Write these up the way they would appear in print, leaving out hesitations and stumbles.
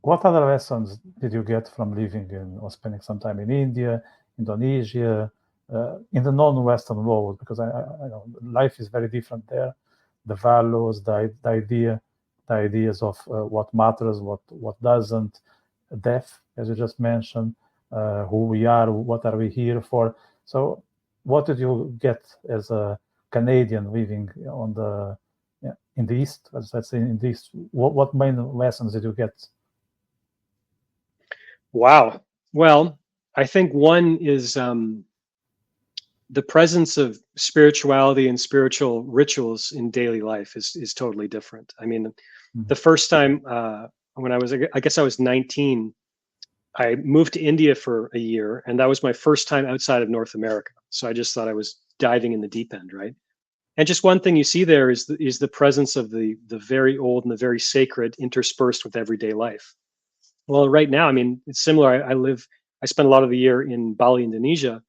what other lessons did you get from living in or spending some time in India, Indonesia, in the non-Western world? Because I know life is very different there. The values, the ideas of what matters, what doesn't, death, as you just mentioned, who we are, what are we here for. So what did you get as a Canadian living on the in the East? Let's say in the East, what main lessons did you get? Wow. Well, I think one is the presence of spirituality and spiritual rituals in daily life is totally different. I mean, the first time when I guess I was 19, I moved to India for a year, and that was my first time outside of North America. So I just thought I was diving in the deep end, right? And just one thing you see there is the presence of the very old and the very sacred interspersed with everyday life. Well, right now, I mean, it's similar. I spent a lot of the year in Bali, Indonesia,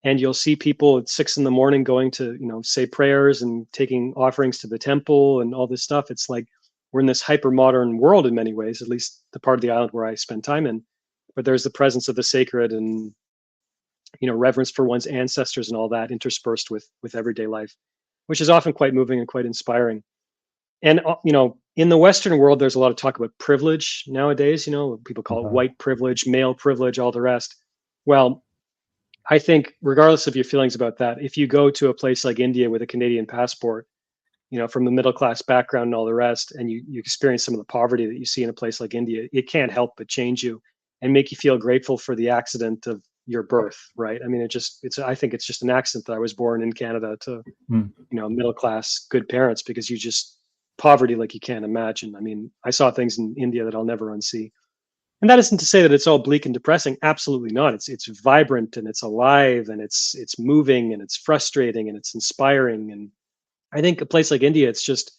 and you'll see people at 6 a.m. going to, say prayers and taking offerings to the temple and all this stuff. It's like we're in this hyper modern world in many ways, at least the part of the island where I spend time in. But there's the presence of the sacred and reverence for one's ancestors and all that interspersed with everyday life, which is often quite moving and quite inspiring. And in the Western world, there's a lot of talk about privilege nowadays. People call it white privilege, male privilege, all the rest. Well, I think regardless of your feelings about that, if you go to a place like India with a Canadian passport, from the middle class background and all the rest, and you experience some of the poverty that you see in a place like India, it can't help but change you and make you feel grateful for the accident of your birth, right? I mean, I think it's just an accident that I was born in Canada to, middle class, good parents, because poverty like you can't imagine. I mean, I saw things in India that I'll never unsee. And that isn't to say that it's all bleak and depressing. Absolutely not. It's vibrant and it's alive and it's moving and it's frustrating and it's inspiring. And I think a place like India, it's just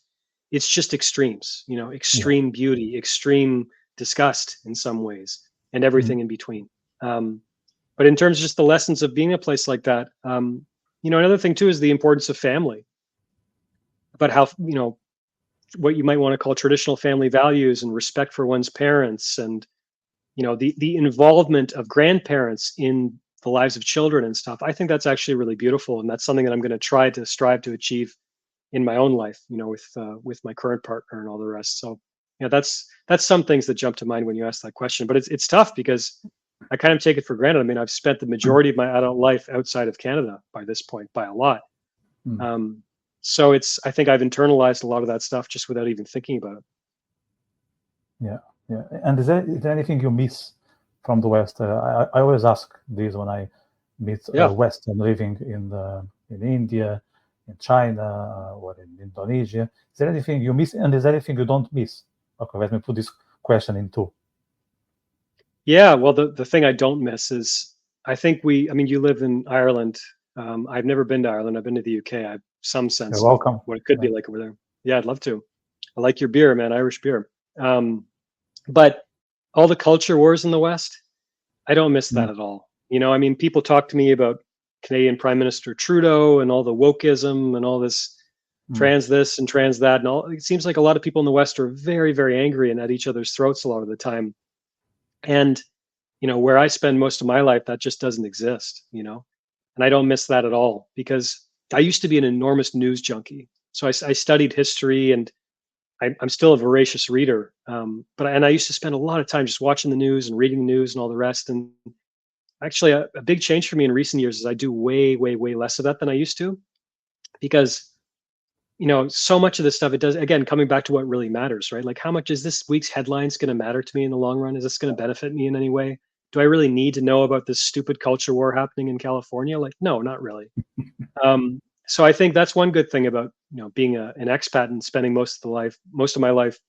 extremes, extreme beauty, extreme disgust in some ways, and everything in between. But in terms of just the lessons of being a place like that, another thing too is the importance of family. About how, what you might want to call traditional family values and respect for one's parents, and the involvement of grandparents in the lives of children and stuff. I think that's actually really beautiful, and that's something that I'm going to strive to achieve in my own life, with my current partner and all the rest. So that's some things that jump to mind when you ask that question. But it's tough because I kind of take it for granted. I mean, I've spent the majority of my adult life outside of Canada by this point, by a lot. So I think I've internalized a lot of that stuff just without even thinking about it. Yeah. And is there anything you miss from the West? I always ask this when I meet Western living in India, in China, or in Indonesia. Is there anything you miss, and is there anything you don't miss? Okay, let me put this question in two. Yeah, well, the thing I don't miss is, I think you live in Ireland. I've never been to Ireland. I've been to the UK. I have some sense of what it could be like over there. Yeah, I'd love to. I like your beer, man, Irish beer. But all the culture wars in the West, I don't miss that at all. People talk to me about Canadian Prime Minister Trudeau and all the wokeism and all this trans this and trans that and all. It seems like a lot of people in the West are very, very angry and at each other's throats a lot of the time. And where I spend most of my life, that just doesn't exist. And I don't miss that at all, because I used to be an enormous news junkie. So I studied history, and I'm still a voracious reader. But I used to spend a lot of time just watching the news and reading the news and all the rest. And actually, a big change for me in recent years is I do way, way, way less of that than I used to, because so much of this stuff, it does, again, coming back to what really matters, right? Like, how much is this week's headlines going to matter to me in the long run? Is this going to benefit me in any way? Do I really need to know about this stupid culture war happening in California? Like, no, not really. So I think that's one good thing about being an expat and spending most of my life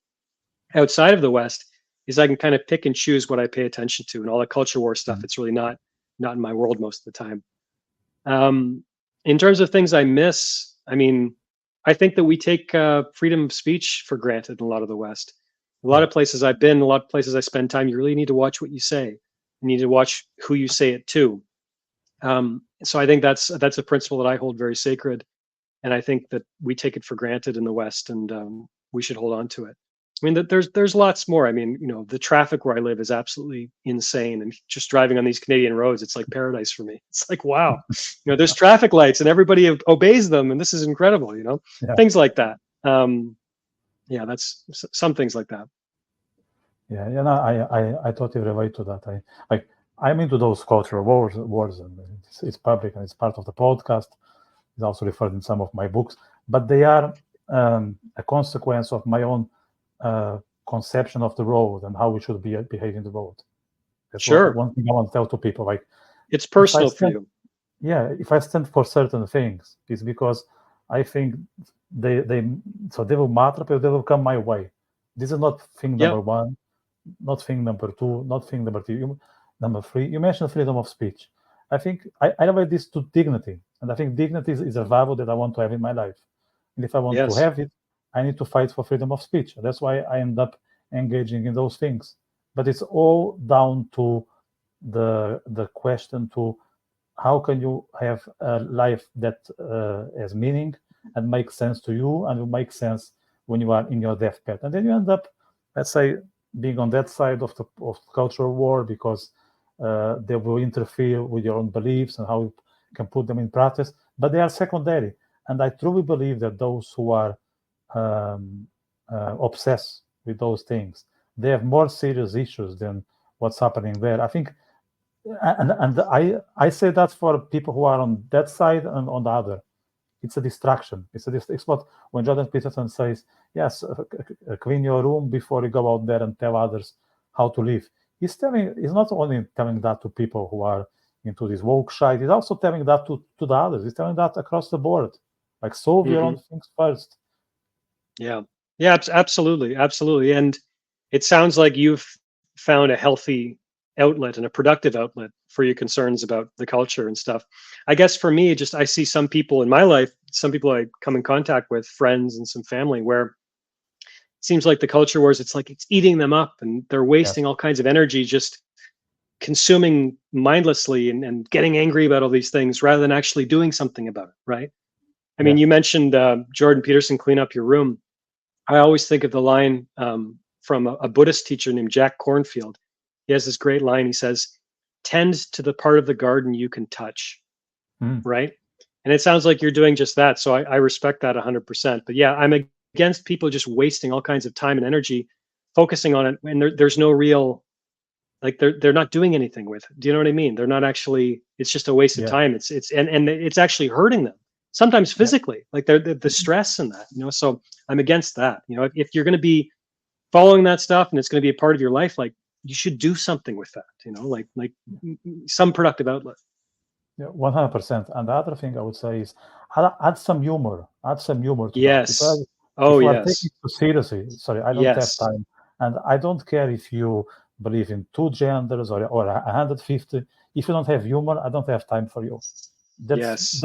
outside of the West, is I can kind of pick and choose what I pay attention to, and all the culture war stuff. It's really not in my world most of the time. In terms of things I miss, I think that we take freedom of speech for granted in a lot of the West. A lot of places I've been, a lot of places I spend time, you really need to watch what you say. You need to watch who you say it to. So I think that's a principle that I hold very sacred, and I think that we take it for granted in the West, and we should hold on to it. I mean, there's lots more. I mean, the traffic where I live is absolutely insane, and just driving on these Canadian roads, it's like paradise for me. It's like, wow, there's traffic lights and everybody obeys them, and this is incredible. Yeah. Things like that. Yeah, that's some things like that. Yeah, no, I totally relate to that. I'm into those cultural wars, and it's public and it's part of the podcast. It's also referred in some of my books, but they are a consequence of my own conception of the road and how we should behave in the road. That's Sure. one thing I want to tell to people. Like, it's personal for you. Yeah, if I stand for certain things, it's because I think they will matter, but they will come my way. This is not thing number one, not thing number two, not thing number three. You mentioned freedom of speech. I think I relate this to dignity, and I think dignity is a value that I want to have in my life. And if I want to have it, I need to fight for freedom of speech. That's why I end up engaging in those things. But it's all down to the question to how can you have a life that has meaning and makes sense to you, and will make sense when you are in your deathbed. And then you end up, let's say, being on that side of the cultural war because they will interfere with your own beliefs and how you can put them in practice, but they are secondary. And I truly believe that those who are obsessed with those things, they have more serious issues than what's happening there. I think, and I say that for people who are on that side and on the other. It's a distraction. It's what when Jordan Peterson says, yes, clean your room before you go out there and tell others how to live. He's not only telling that to people who are into this woke shite, he's also telling that to the others. He's telling that across the board. Like, solve your own things first. Yeah, absolutely. And it sounds like you've found a healthy outlet and a productive outlet for your concerns about the culture and stuff. I guess for me, I see some people in my life, some people I come in contact with, friends and some family, where it seems like the culture wars, it's like it's eating them up, and they're wasting all kinds of energy just consuming mindlessly and getting angry about all these things rather than actually doing something about it, right? I mean, you mentioned Jordan Peterson, clean up your room. I always think of the line from a Buddhist teacher named Jack Kornfield. He has this great line. He says, tend to the part of the garden you can touch, right? And it sounds like you're doing just that. So I respect that 100%. But yeah, I'm against people just wasting all kinds of time and energy focusing on it when there's no real, like they're not doing anything with it. Do you know what I mean? They're not actually, it's just a waste of time. It's it's actually hurting them, sometimes physically, like the stress and that, so I'm against that. If you're going to be following that stuff and it's going to be a part of your life, like, you should do something with that, like some productive outlet. Yeah, 100%. And the other thing I would say is add some humor. Add some humor to yes. that. If I take it too seriously, sorry, I don't have time. And I don't care if you believe in 2 genders or 150. If you don't have humor, I don't have time for you. That's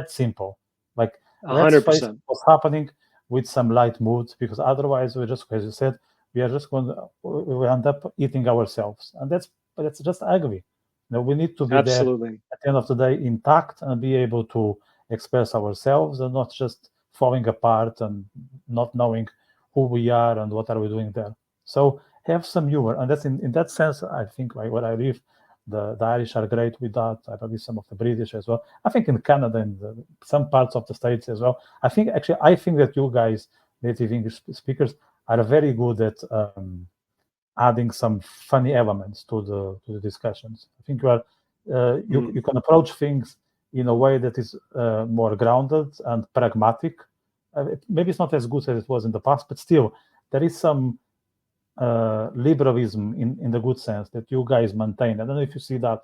simple. Like, 100%. Let's face what's happening with some light mood, because otherwise we just, as you said, we end up eating ourselves, and that's just ugly. We need to be there at the end of the day intact and be able to express ourselves and not just falling apart and not knowing who we are and what are we doing there. So have some humor, and that's in that sense. I think where I live, the Irish are great with that. I believe some of the British as well. I think in Canada and some parts of the States as well. I think that you guys, native English speakers, are very good at adding some funny elements to the discussions. I think you can approach things in a way that is more grounded and pragmatic. Maybe it's not as good as it was in the past, but still there is some liberalism in the good sense that you guys maintain. I don't know if you see that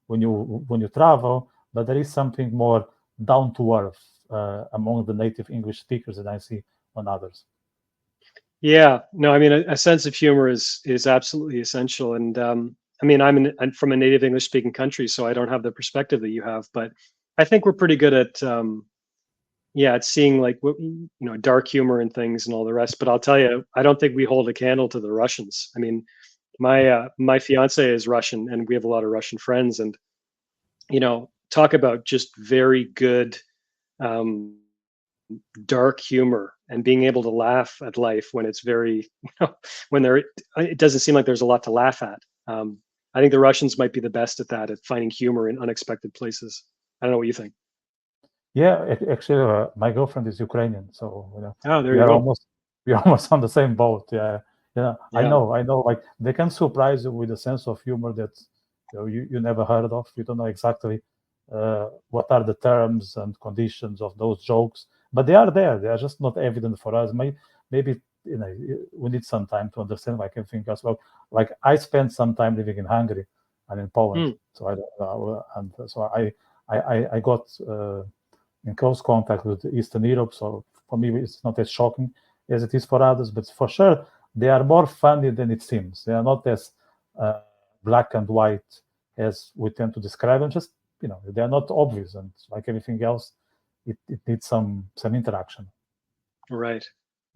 when you travel, but there is something more down to earth among the native English speakers that I see on others. Yeah, no, I mean, a sense of humor is absolutely essential. And I mean, I'm from a native English speaking country, so I don't have the perspective that you have, but I think we're pretty good at at seeing, like, dark humor and things and all the rest. But I'll tell you, I don't think we hold a candle to the Russians. I mean, my fiance is Russian, and we have a lot of Russian friends, and talk about just very good dark humor and being able to laugh at life when it's very, when it doesn't seem like there's a lot to laugh at. I think the Russians might be the best at that, at finding humor in unexpected places. I don't know what you think. Yeah, actually, my girlfriend is Ukrainian, so Oh, there we you are go. we're almost on the same boat. Yeah, Yeah. I know. Like they can surprise you with a sense of humor that you never heard of. You don't know exactly what are the terms and conditions of those jokes, but they are there. They are just not evident for us. Maybe we need some time to understand, like everything else. Well, like I spent some time living in Hungary and in Poland, so I don't know, and so I got in close contact with Eastern Europe. So for me, it's not as shocking as it is for others, but for sure, they are more funny than it seems. They are not as black and white as we tend to describe them. Just, they are not obvious. And like everything else, it needs some interaction. Right.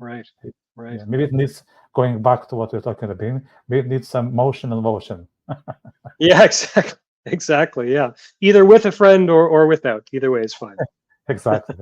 Yeah, maybe it needs, going back to what we were talking about, maybe it needs some motion and motion. Yeah, exactly. Yeah. Either with a friend or without. Either way is fine. Exactly.